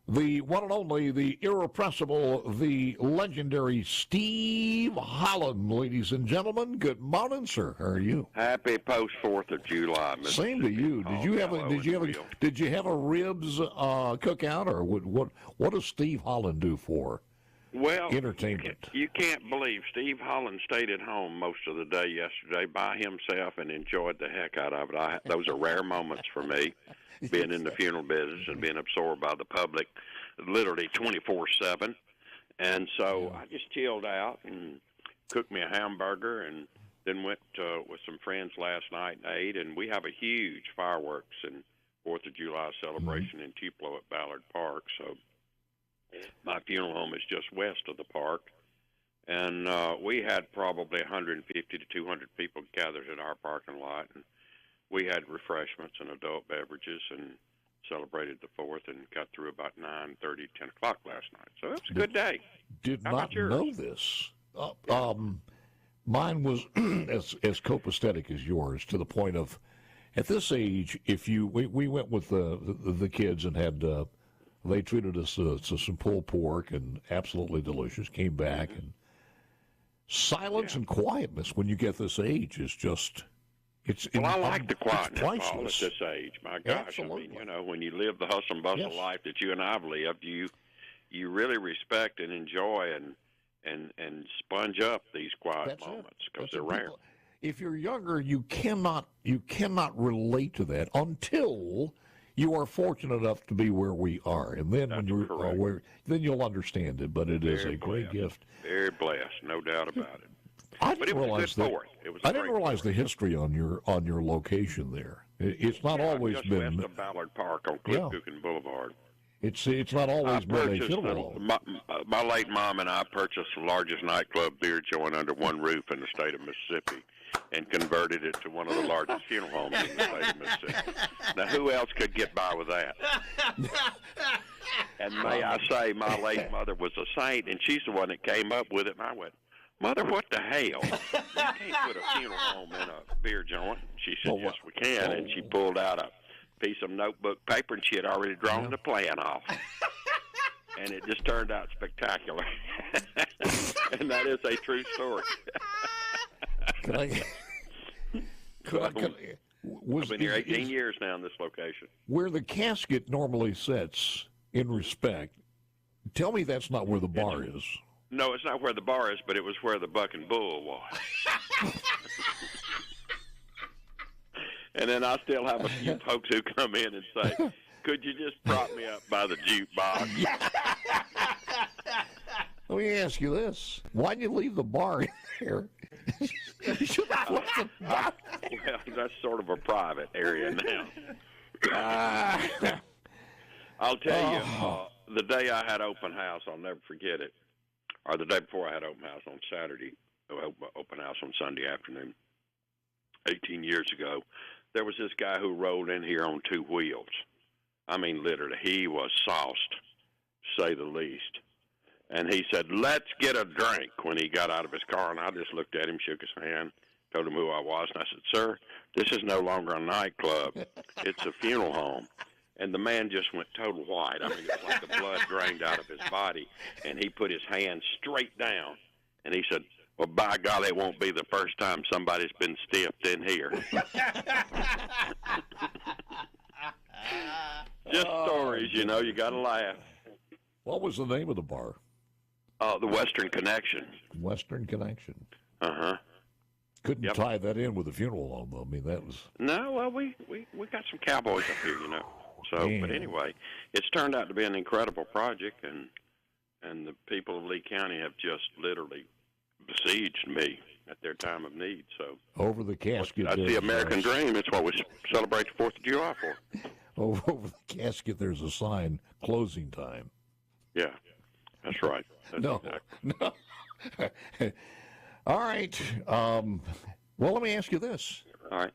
The one and only, the irrepressible, the legendary Steve Holland, ladies and gentlemen. Good morning, sir. How are you? Happy post 4th of July, Mr. Same to you. Did you have a ribs cookout, or what does Steve Holland do for entertainment? You can't believe Steve Holland stayed at home most of the day yesterday by himself and enjoyed the heck out of it. Those are rare moments for me, being in the funeral business and being absorbed by the public literally 24/7. And so I just chilled out and cooked me a hamburger and then went with some friends last night and ate. And we have a huge fireworks and 4th of July celebration in Tupelo at Ballard Park. So my funeral home is just west of the park. And we had probably 150 to 200 people gathered in our parking lot. And we had refreshments and adult beverages and celebrated the 4th and got through about 9:30, 10 o'clock last night. So it was a good day. Did not know this. Mine was as copacetic as yours, to the point of, at this age, we went with the kids and had, they treated us to some pulled pork and absolutely delicious, came back, and silence and quietness when you get this age is just... I like the quietness, Paul, at priceless. this age. My gosh, Absolutely. I mean, when you live the hustle and bustle life that you and I've lived, you really respect and enjoy and sponge up these quiet moments because they're rare. If you're younger, you cannot relate to that until you are fortunate enough to be where we are, and then then you'll understand it. But it is a great gift. Very blessed, no doubt about it. I didn't realize the history on your location there. It's not always just been west of Ballard Park on Cliff Cookin Boulevard. It's not always been a funeral home. My late mom and I purchased the largest nightclub beer joint under one roof in the state of Mississippi and converted it to one of the largest funeral homes in the state of Mississippi. Now, who else could get by with that? And may I say, my late mother was a saint, and she's the one that came up with it, and I went, Mother, what the hell? You can't put a funeral home in a beer joint. She said, yes, we can. And she pulled out a piece of notebook paper, and she had already drawn the plan off. And it just turned out spectacular. And that is a true story. I've been here 18 years now in this location. Where the casket normally sits, in respect, tell me that's not where the bar is. No, it's not where the bar is, but it was where the Buck and Bull was. And then I still have a few folks who come in and say, could you just prop me up by the jukebox? Let me ask you this. Why'd you leave the bar in there? You should have left the bar. Well, that's sort of a private area now. I'll tell you, the day I had open house, I'll never forget it. Or the day before I had open house on Saturday, open house on Sunday afternoon, 18 years ago, there was this guy who rolled in here on two wheels. I mean, literally, he was sauced, to say the least. And he said, let's get a drink when he got out of his car. And I just looked at him, shook his hand, told him who I was. And I said, sir, this is no longer a nightclub. It's a funeral home. And the man just went total white. I mean, it was like the blood drained out of his body. And he put his hand straight down. And he said, well, by golly, it won't be the first time somebody's been stiffed in here. Just stories, you know, you got to laugh. What was the name of the bar? The Western Connection. Western Connection. Uh-huh. Couldn't tie that in with the funeral home, though. I mean, that was... No, well, we got some cowboys up here, you know. So, but anyway, it's turned out to be an incredible project, and the people of Lee County have just literally besieged me at their time of need. So over the casket, that's the American dream. It's what we celebrate the 4th of July for. Over the casket, there's a sign: closing time. Yeah, that's right. That's no. All right. Well, let me ask you this. All right.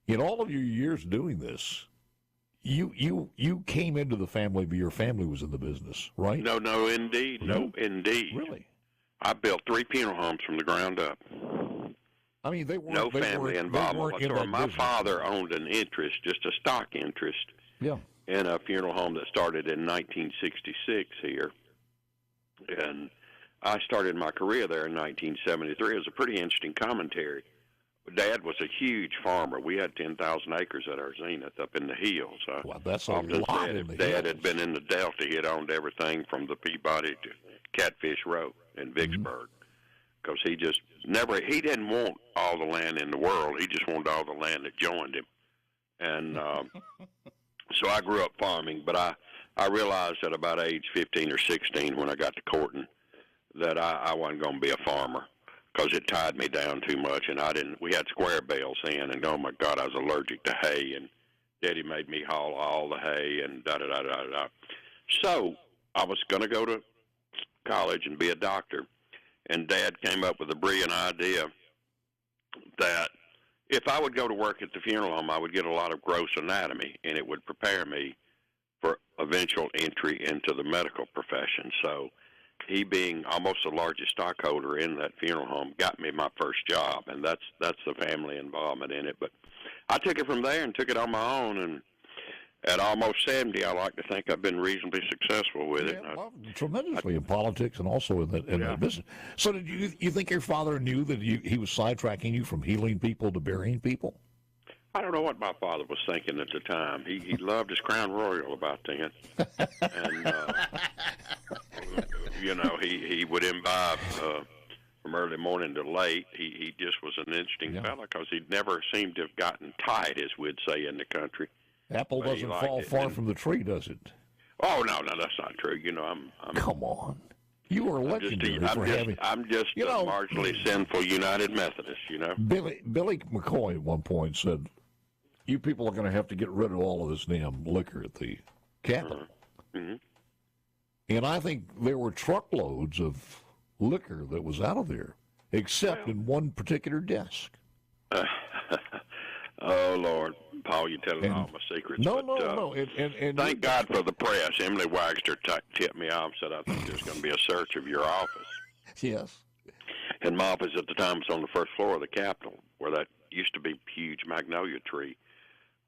In all of your years doing this, you came into the family, but your family was in the business, right? No, indeed. No, indeed. Really? I built 3 funeral homes from the ground up. I mean, they weren't... No family involvement whatsoever. My father owned an interest, just a stock interest, in a funeral home that started in 1966 here. And I started my career there in 1973. It was a pretty interesting commentary. Dad was a huge farmer. We had 10,000 acres at our zenith up in the hills. Well, that's a often lot said in the if Dad hills. had been in the Delta, he'd owned everything from the Peabody to Catfish Row in Vicksburg. Because he just he didn't want all the land in the world. He just wanted all the land that joined him. And so I grew up farming, but I realized at about age 15 or 16 when I got to courting that I wasn't going to be a farmer because it tied me down too much, and we had square bales in, and oh my God, I was allergic to hay, and Daddy made me haul all the hay, and da-da-da-da-da. So I was going to go to college and be a doctor, and Dad came up with a brilliant idea that if I would go to work at the funeral home, I would get a lot of gross anatomy, and it would prepare me for eventual entry into the medical profession. So he, being almost the largest stockholder in that funeral home, got me my first job, and that's the family involvement in it. But I took it from there and took it on my own, and at almost 70, I like to think I've been reasonably successful with it. Well, tremendously in politics and also in that business. So did you think your father knew that he was sidetracking you from healing people to burying people? I don't know what my father was thinking at the time. He loved his Crown Royal about then. And, he would imbibe from early morning to late. He just was an interesting fella because he never seemed to have gotten tight, as we'd say in the country. Apple doesn't fall far from the tree, does it? Oh, no, that's not true. I'm Come on. You are legendary I'm just a marginally sinful United Methodist, Billy McCoy at one point said, you people are going to have to get rid of all of this damn liquor at the Capitol. Mm-hmm. And I think there were truckloads of liquor that was out of there, except in one particular desk. Oh, Lord. Paul, you're telling all my secrets. No. And thank God for the press. Emily Wagster tipped me off and said, I think there's going to be a search of your office. Yes. And my office at the time was on the first floor of the Capitol, where that used to be huge magnolia tree,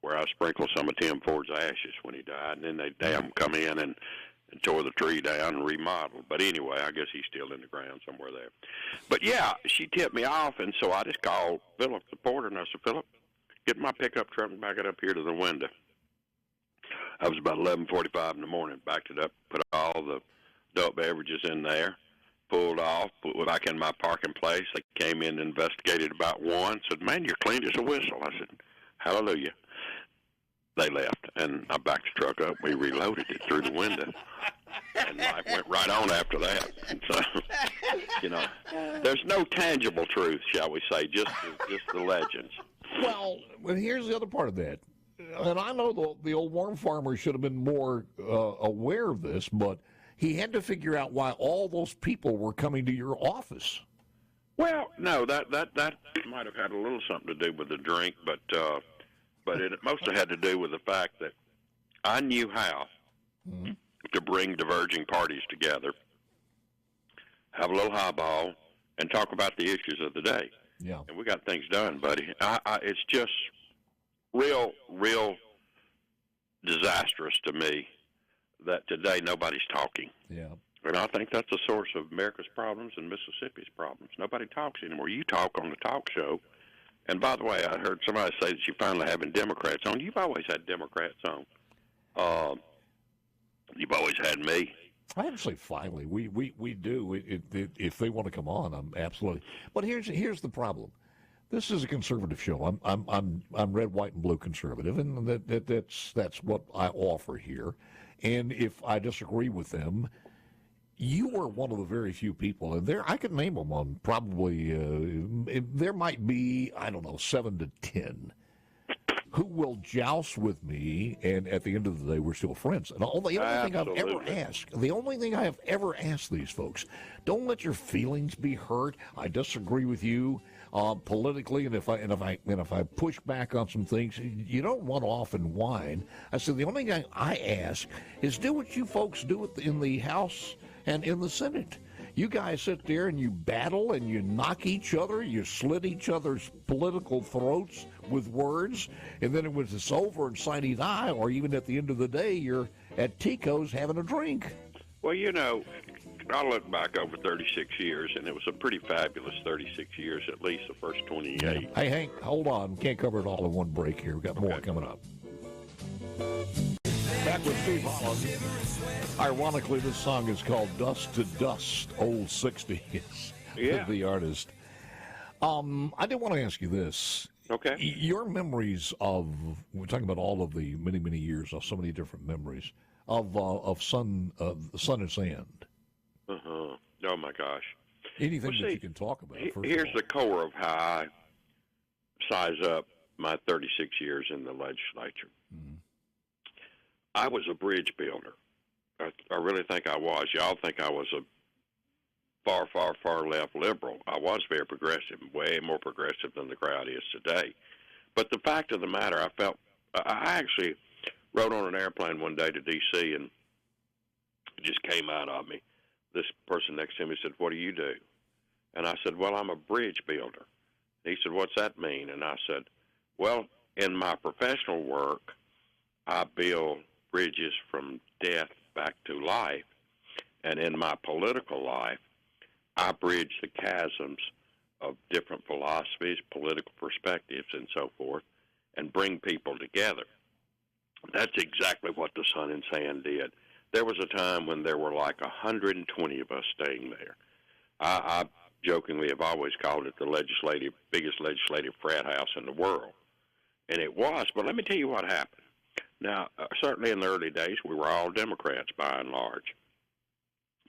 where I sprinkled some of Tim Ford's ashes when he died. And then they come in and tore the tree down and remodeled. But anyway, I guess he's still in the ground somewhere there. But, yeah, she tipped me off, and so I just called Philip, the porter, and I said, Philip, get my pickup truck and back it up here to the window. I was about 11:45 in the morning, backed it up, put all the adult beverages in there, pulled off, put it back in my parking place. They came in and investigated about one, said, man, you're clean as a whistle. I said, hallelujah. They left, and I backed the truck up. We reloaded it through the window, and life went right on after that. And so, there's no tangible truth, shall we say, just the legends. Well, here's the other part of that. And I know the old worm farmer should have been more aware of this, but he had to figure out why all those people were coming to your office. Well, no, that might have had a little something to do with the drink, but it mostly had to do with the fact that I knew how to bring diverging parties together, have a little highball, and talk about the issues of the day. Yeah. And we got things done, buddy. It's just real disastrous to me that today nobody's talking. Yeah. And I think that's the source of America's problems and Mississippi's problems. Nobody talks anymore. You talk on the talk show. And by the way, I heard somebody say that you're finally having Democrats on. You've always had Democrats on. You've always had me. I have to say, finally, we do. If they want to come on, I'm absolutely. But here's the problem. This is a conservative show. I'm red, white, and blue conservative, and that's what I offer here. And if I disagree with them, you are one of the very few people, and I could name them on probably. There might be 7 to 10 who will joust with me, and at the end of the day, we're still friends. And the only thing I have ever asked these folks, don't let your feelings be hurt. I disagree with you politically, and if I push back on some things, you don't run off and whine. I said the only thing I ask is do what you folks do in the House and in the Senate. You guys sit there and you battle and you knock each other, you slit each other's political throats with words, and then when it's over and sine die, or even at the end of the day, you're at Tico's having a drink. Well, I look back over 36 years, and it was a pretty fabulous 36 years, at least the first 28. Hey, Hank, hold on. Can't cover it all in one break here. We've got more coming up. Back with Steve Holland. Ironically, this song is called Dust to Dust, Old 60s. Yeah. The artist. I did want to ask you this. Okay. Your memories of, we're talking about all of the many, many years of so many different memories of Sun and Sand. Uh-huh. Oh, my gosh. Anything that you can talk about. Here's the core of how I size up my 36 years in the legislature. Mm-hmm. I was a bridge builder. I really think I was. Y'all think I was a far left liberal. I was very progressive, way more progressive than the crowd is today. But the fact of the matter, I actually rode on an airplane one day to D.C., and it just came out of me. This person next to me said, "What do you do?" And I said, "Well, I'm a bridge builder." He said, "What's that mean?" And I said, "Well, in my professional work, I build bridges from death back to life. And in my political life, I bridge the chasms of different philosophies, political perspectives, and so forth, and bring people together." That's exactly what the Sun and Sand did. There was a time when there were like 120 of us staying there. I jokingly have always called it the biggest legislative frat house in the world. And it was, but let me tell you what happened. Now, certainly in the early days, we were all Democrats by and large.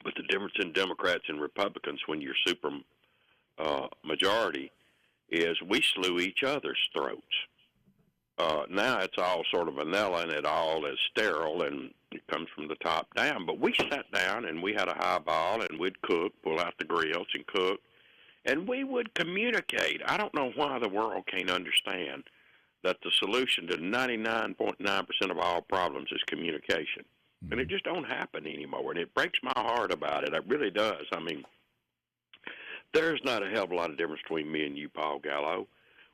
But the difference in Democrats and Republicans when you're super majority is we slew each other's throats. Now it's all sort of vanilla and it all is sterile and it comes from the top down. But we sat down and we had a highball and we'd cook, pull out the grills and cook, and we would communicate. I don't know why the world can't understand that the solution to 99.9% of all problems is communication. Mm-hmm. And it just don't happen anymore. And it breaks my heart about it. It really does. I mean, there's not a hell of a lot of difference between me and you, Paul Gallo.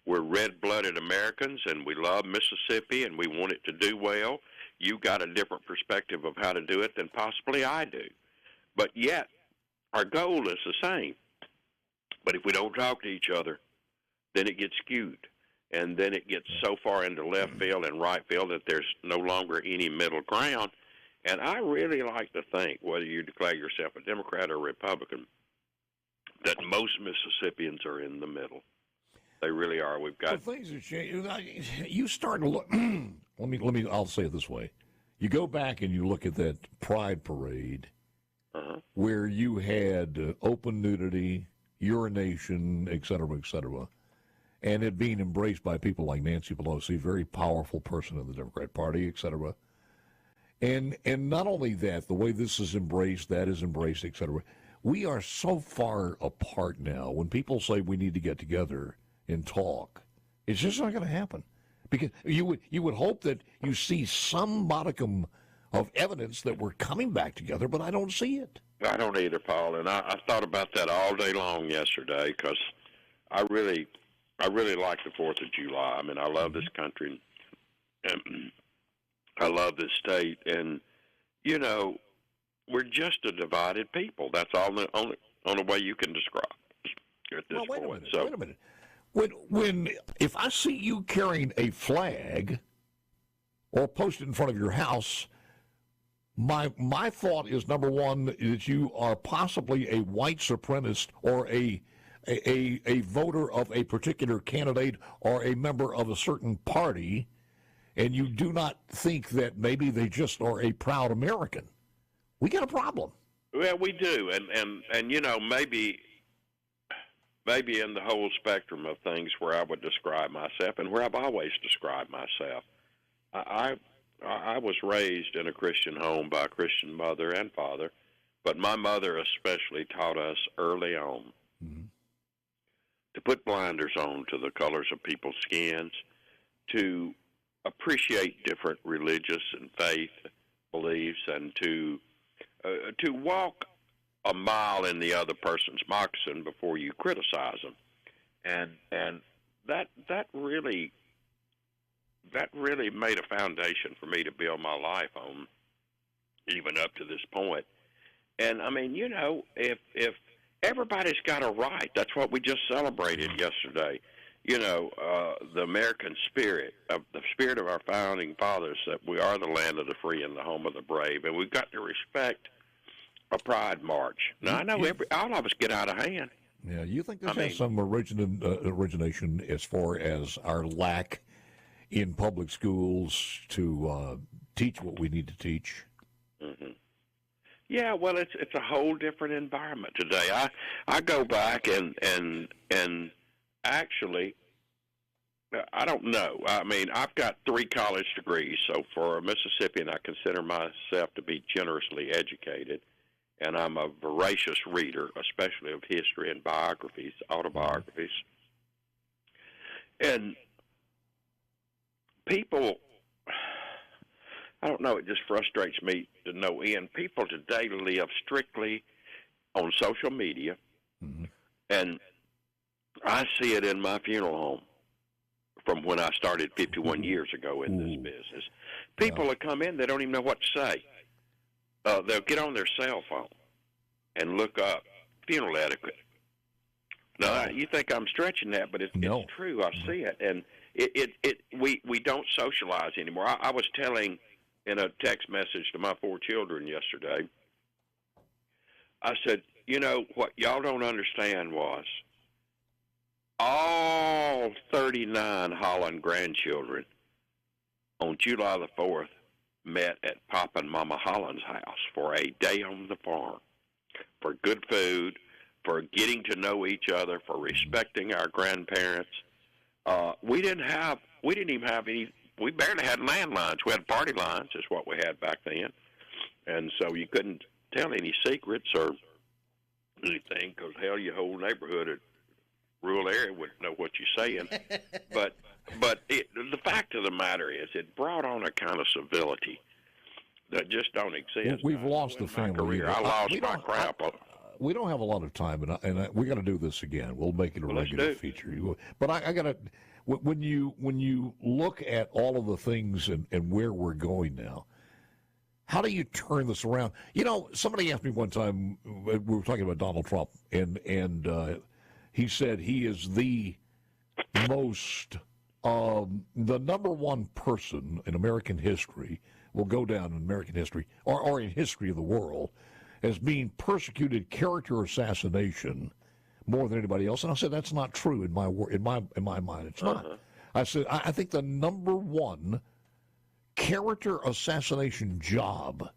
We're red-blooded Americans, and we love Mississippi, and we want it to do well. You got a different perspective of how to do it than possibly I do. But yet, our goal is the same. But if we don't talk to each other, then it gets skewed. And then it gets so far into left field and right field that there's no longer any middle ground. And I really like to think, whether you declare yourself a Democrat or Republican, that most Mississippians are in the middle. They really are. We've got things have changed. You start to look. I'll say it this way: you go back and you look at that Pride parade, where you had open nudity, urination, et cetera, and it being embraced by people like Nancy Pelosi, very powerful person in the Democrat Party, et cetera. And not only that, the way this is embraced, that is embraced, et cetera. We are so far apart now. When people say we need to get together and talk, it's just not going to happen. Because you would hope that you see some modicum of evidence that we're coming back together, but I don't see it. I don't either, Paul. And I thought about that all day long yesterday because I really like the 4th of July. I mean, I love this country and I love this state. And, you know, we're just a divided people. That's all the only way you can describe it at this point. Wait a minute. When if I see you carrying a flag or posted in front of your house, my thought is, number one, that you are possibly a white supremacist or a voter of a particular candidate or a member of a certain party, and you do not think that maybe they just are a proud American. We got a problem. Well, we do, and you know, maybe in the whole spectrum of things where I would describe myself and where I've always described myself, I was raised in a Christian home by a Christian mother and father, but my mother especially taught us early on to put blinders on to the colors of people's skins, to appreciate different religious and faith beliefs, and to walk a mile in the other person's moccasin before you criticize them, and that really made a foundation for me to build my life on, even up to this point. And I mean, if everybody's got a right, that's what we just celebrated yesterday. The American spirit, the spirit of our founding fathers, that we are the land of the free and the home of the brave, and we've got to respect a pride march. Now, I know all of us get out of hand. Yeah, you think this has some origination as far as our lack in public schools to teach what we need to teach? Mm-hmm. Yeah, well, it's a whole different environment today. I go back and actually, I don't know. I mean, I've got 3 college degrees, so for a Mississippian, I consider myself to be generously educated, and I'm a voracious reader, especially of history and biographies, autobiographies. And people, I don't know, it just frustrates me to no end. People today live strictly on social media, and I see it in my funeral home from when I started 51 years ago in this business. People that come in, they don't even know what to say. They'll get on their cell phone and look up funeral etiquette. Now, you think I'm stretching that, but it's true. I see it, and we don't socialize anymore. I was telling in a text message to my 4 children yesterday, I said, what y'all don't understand was all 39 Holland grandchildren on July the 4th met at Papa and Mama Holland's house for a day on the farm, for good food, for getting to know each other, for respecting our grandparents. We didn't even have any. We barely had landlines. We had party lines, is what we had back then, and so you couldn't tell any secrets or anything, because hell, your whole neighborhood, rural area, wouldn't know what you're saying. but the fact of the matter is, it brought on a kind of civility that just don't exist. We've lost the family. I lost my crap. We don't have a lot of time, and we got to do this again. We'll make it a regular feature. But I got to. When you look at all of the things and where we're going now, how do you turn this around? Somebody asked me one time, we were talking about Donald Trump, and he said he is the most, the number one person in American history, will go down in American history, or in history of the world, as being persecuted character assassination more than anybody else. And I said, that's not true in my mind. It's not. I said, I think the number one character assassination job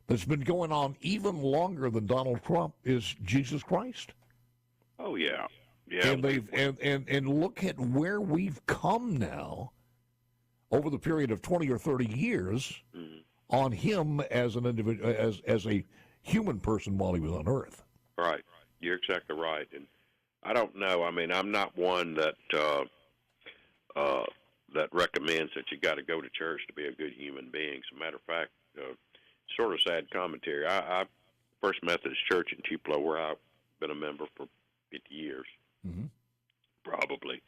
that's been going on even longer than Donald Trump is Jesus Christ. Oh yeah. And and look at where we've come now over the period of 20 or 30 years on him as an individual, as a human person while he was on Earth. Right. You're exactly right. And I don't know. I mean, I'm not one that recommends that you got to go to church to be a good human being. As a matter of fact, sort of sad commentary. I First Methodist Church in Tupelo, where I've been a member for 50 years, probably,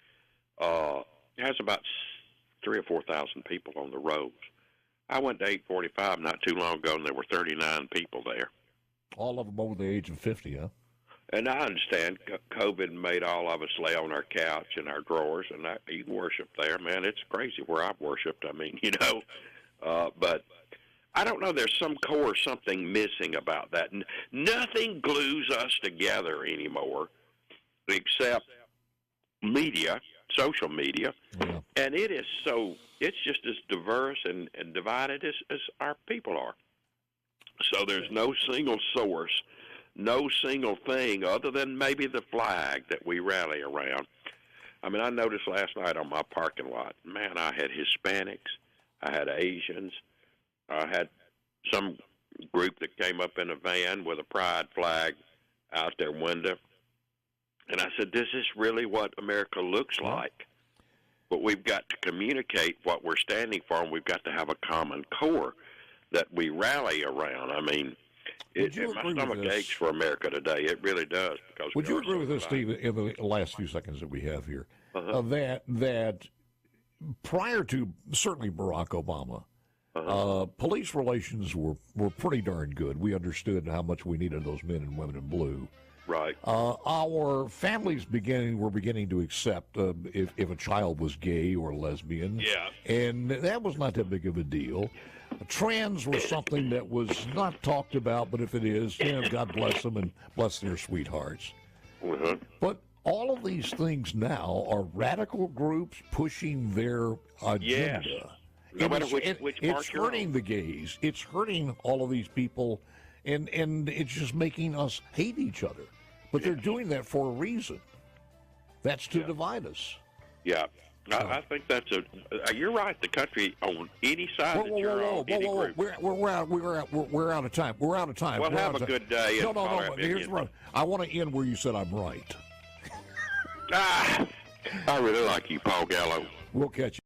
has about 3,000 or 4,000 people on the rows. I went to 845 not too long ago, and there were 39 people there. All of them over the age of 50, huh? And I understand COVID made all of us lay on our couch in our drawers, and you worship there. Man, it's crazy where I've worshiped. I mean, but I don't know. There's some core something missing about that. Nothing glues us together anymore except media, social media. Yeah. And it's just as diverse and divided as our people are. So there's no single source, no single thing other than maybe the flag that we rally around. I mean, I noticed last night on my parking lot, man, I had Hispanics, I had Asians, I had some group that came up in a van with a pride flag out their window. And I said, this is really what America looks like. But we've got to communicate what we're standing for, and we've got to have a common core that we rally around. I mean, My stomach aches for America today. It really does. Because would you agree with this, Steve, in the last few seconds that we have here, that prior to certainly Barack Obama, police relations were pretty darn good. We understood how much we needed those men and women in blue. Right. Our families were beginning to accept if a child was gay or lesbian. Yeah. And that was not that big of a deal. Trans was something that was not talked about, but if it is, God bless them and bless their sweethearts. But all of these things now are radical groups pushing their agenda. Yes. No matter which it's hurting the gays. It's hurting all of these people, and it's just making us hate each other. But they're doing that for a reason. That's to divide us. Yeah. I think that's you're right. The country on any side that you're on, any group. We're out of time. We're out of time. Well, have a good day. No. Here's what I want to end where you said I'm right. I really like you, Paul Gallo. We'll catch you.